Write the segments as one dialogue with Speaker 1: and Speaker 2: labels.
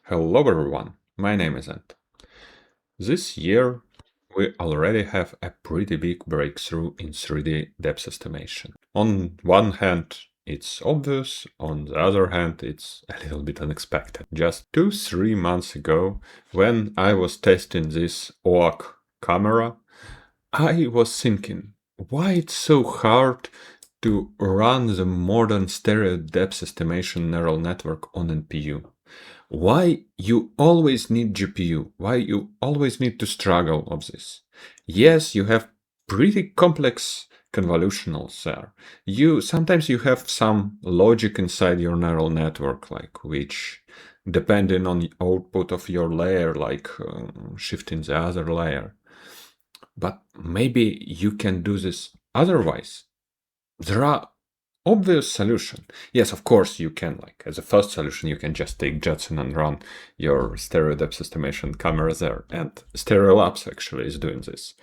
Speaker 1: Hello everyone, my name is Ant. This year we already have a pretty big breakthrough in 3D depth estimation. On one hand, it's obvious, on the other hand, it's a little bit unexpected. Just 2-3 months ago, when I was testing this OAK camera, I was thinking, why it's so hard to run the modern stereo depth estimation neural network on NPU? Why you always need GPU? Why you always need to struggle of this? Yes, you have pretty complex convolutionals there. Sometimes you have some logic inside your neural network, like which, depending on the output of your layer, like shifting the other layer. But maybe you can do this otherwise. There are obvious solution. Yes, of course you can, like as a first solution, you can just take Jetson and run your stereo depth estimation camera there. And Stereolabs actually is doing this.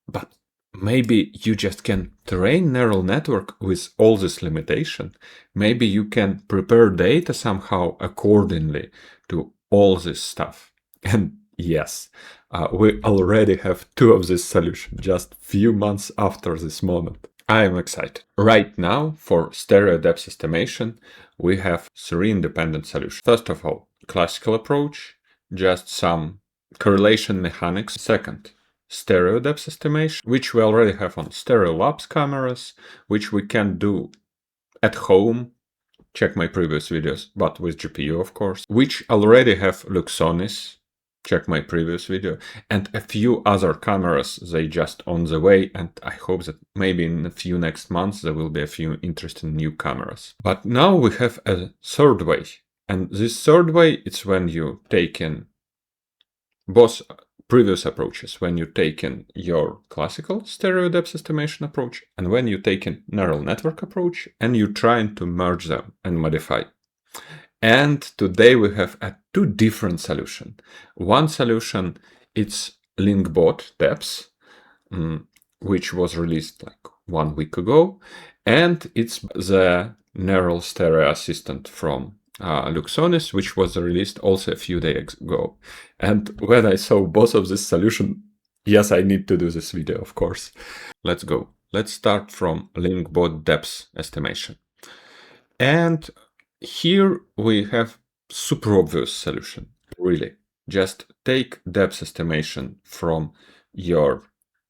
Speaker 1: But maybe you just can train neural network with all this limitation. Maybe you can prepare data somehow accordingly to all this stuff. And yes, we already have two of this solution just few months after this moment. I am excited. Right now, for stereo depth estimation, we have three independent solutions. First of all, classical approach, just some correlation mechanics. Second, stereo depth estimation, which we already have on Stereolabs cameras, which we can do at home. Check my previous videos, but with GPU, of course, which already have Luxonis. Check my previous video, and a few other cameras, they just on the way, and I hope that maybe in a few next months there will be a few interesting new cameras. But now we have a third way, and this third way, it's when you take in both previous approaches, when you take in your classical stereo depth estimation approach, and when you take in neural network approach, and you trying to merge them and modify. And today we have two different solutions. One solution, it's LingBot Depth, which was released like 1 week ago. And it's the neural stereo assistant from Luxonis, which was released also a few days ago. And when I saw both of this solution, yes, I need to do this video, of course. Let's go. Let's start from LingBot Depth estimation. And here we have super obvious solution, really. Just take depth estimation from your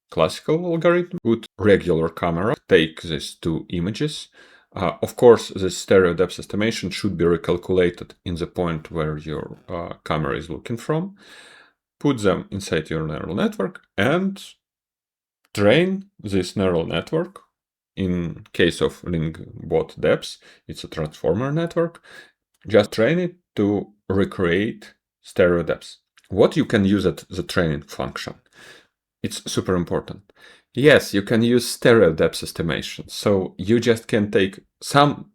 Speaker 1: classical algorithm, put regular camera, take these two images. Of course, the stereo depth estimation should be recalculated in the point where your camera is looking from. Put them inside your neural network and train this neural network. In case of LingBot Depth, it's a transformer network. Just train it to recreate stereo depth. What you can use at the training function? It's super important. Yes, you can use stereo depth estimation. So you just can take some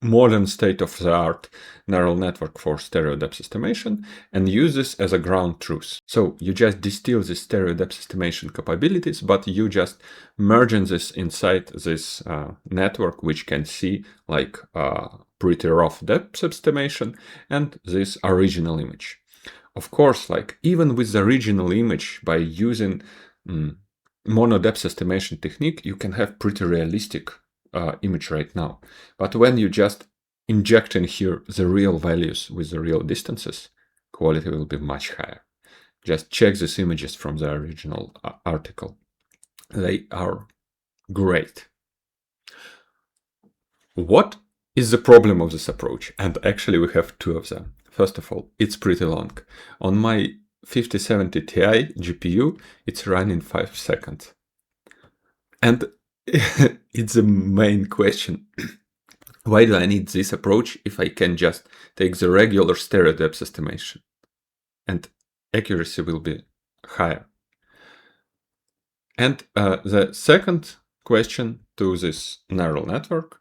Speaker 1: modern state-of-the-art neural network for stereo depth estimation and use this as a ground truth. So you just distill the stereo depth estimation capabilities, but you just merging this inside this network, which can see like pretty rough depth estimation and this original image. Of course, like even with the original image, by using mono depth estimation technique, you can have pretty realistic image right now. But when you just inject in here the real values with the real distances, quality will be much higher. Just check these images from the original article. They are great. What is the problem of this approach? And actually we have two of them. First of all, it's pretty long. On my 5070 Ti GPU, it's running 5 seconds. And it's the main question. Why do I need this approach if I can just take the regular stereo depth estimation? And accuracy will be higher. And the second question to this neural network,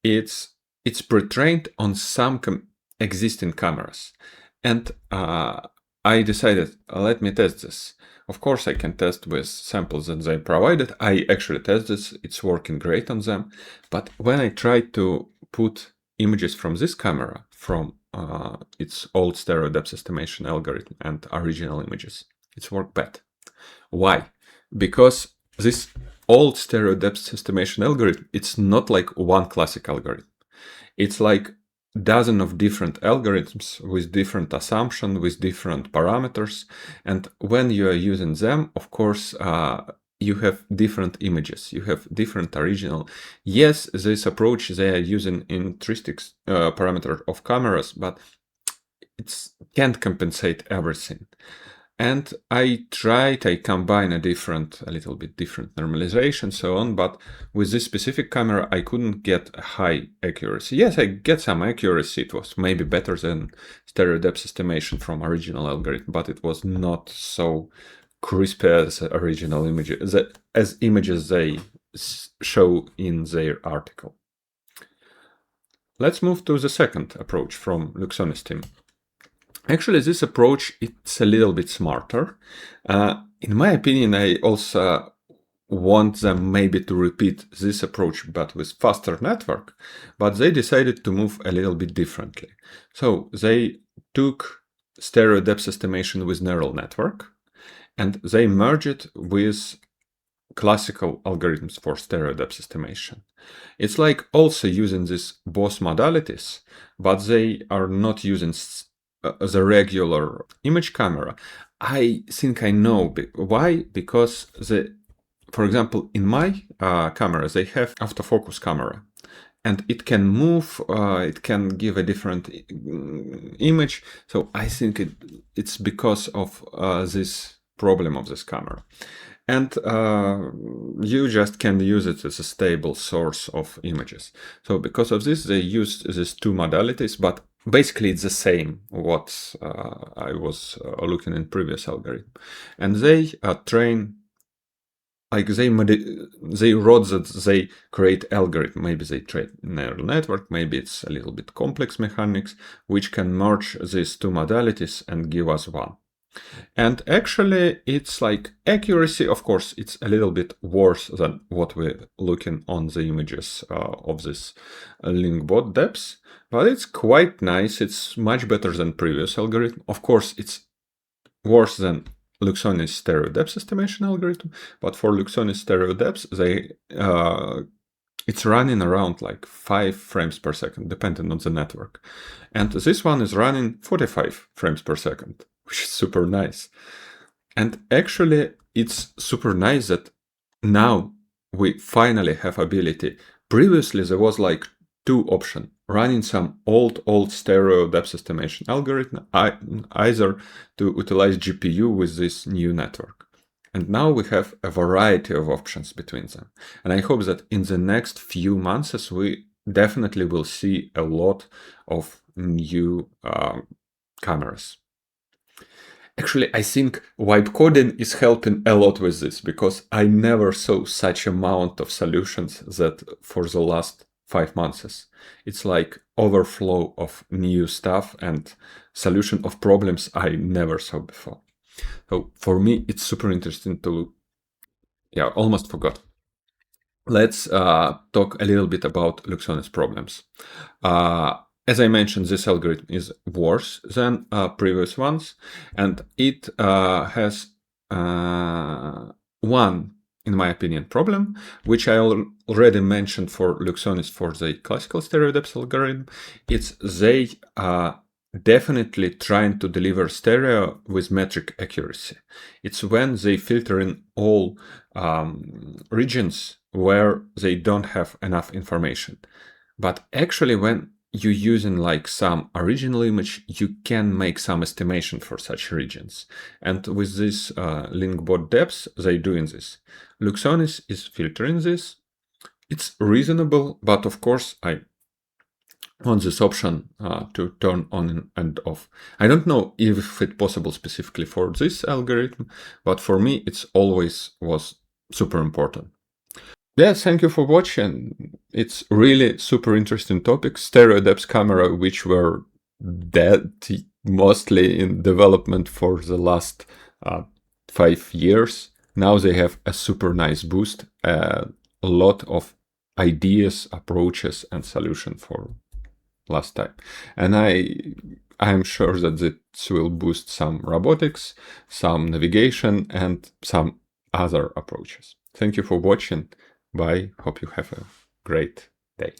Speaker 1: it's pre-trained on some existing cameras. And I decided, let me test this. Of course, I can test with samples that they provided. I actually test this, it's working great on them. But when I try to put images from this camera, from its old stereo depth estimation algorithm and original images. It's worked bad. Why? Because this old stereo depth estimation algorithm, it's not like one classic algorithm. It's like dozen of different algorithms with different assumptions, with different parameters. And when you are using them, of course, you have different images, you have different original. Yes, this approach, they are using intrinsic parameter of cameras, but it can't compensate everything. And I combine a little bit different normalization, so on, but with this specific camera, I couldn't get a high accuracy. Yes, I get some accuracy. It was maybe better than stereo depth estimation from original algorithm, but it was not so crisp as original images, as images they show in their article. Let's move to the second approach from Luxonis team. Actually, this approach, it's a little bit smarter. In my opinion, I also want them maybe to repeat this approach, but with faster network, but they decided to move a little bit differently. So they took stereo depth estimation with neural network, and they merged it with classical algorithms for stereo depth estimation. It's like also using these both modalities, but they are not using the regular image camera. I think I know why, because for example, in my camera, they have autofocus camera, and it can move, it can give a different image. So I think it's because of this problem of this camera. And you just can use it as a stable source of images. So because of this, they used these two modalities, but basically it's the same what I was looking in previous algorithm. And they train, like they wrote that they create algorithm. Maybe they train neural network, maybe it's a little bit complex mechanics, which can merge these two modalities and give us one. And actually, it's like accuracy, of course, it's a little bit worse than what we're looking on the images of this LingBot Depth, but it's quite nice. It's much better than previous algorithm. Of course, it's worse than Luxonis stereo depth estimation algorithm, but for Luxonis stereo depth, it's running around like 5 frames per second, depending on the network. And this one is running 45 frames per second, which is super nice. And actually, it's super nice that now we finally have ability. Previously, there was like two options, running some old stereo depth estimation algorithm, either to utilize GPU with this new network. And now we have a variety of options between them. And I hope that in the next few months, we definitely will see a lot of new cameras. Actually, I think wipe coding is helping a lot with this, because I never saw such amount of solutions that for the last 5 months. It's like overflow of new stuff and solution of problems I never saw before. So for me, it's super interesting to, almost forgot. Let's talk a little bit about Luxonis problems. As I mentioned, this algorithm is worse than previous ones, and it has one, in my opinion, problem, which I already mentioned for Luxonis for the classical stereo depth algorithm. It's they definitely trying to deliver stereo with metric accuracy. It's when they filter in all regions where they don't have enough information. But actually, when you're using like some original image, you can make some estimation for such regions. And with this LingBot Depth, they're doing this. Luxonis is filtering this. It's reasonable, but of course, I want this option to turn on and off. I don't know if it's possible specifically for this algorithm, but for me, it's always was super important. Yeah, thank you for watching. It's really super interesting topic. Stereo depth camera, which were dead mostly in development for the last 5 years. Now they have a super nice boost, a lot of ideas, approaches, and solution for last time. And I'm sure that this will boost some robotics, some navigation, and some other approaches. Thank you for watching. Bye. Hope you have a great day.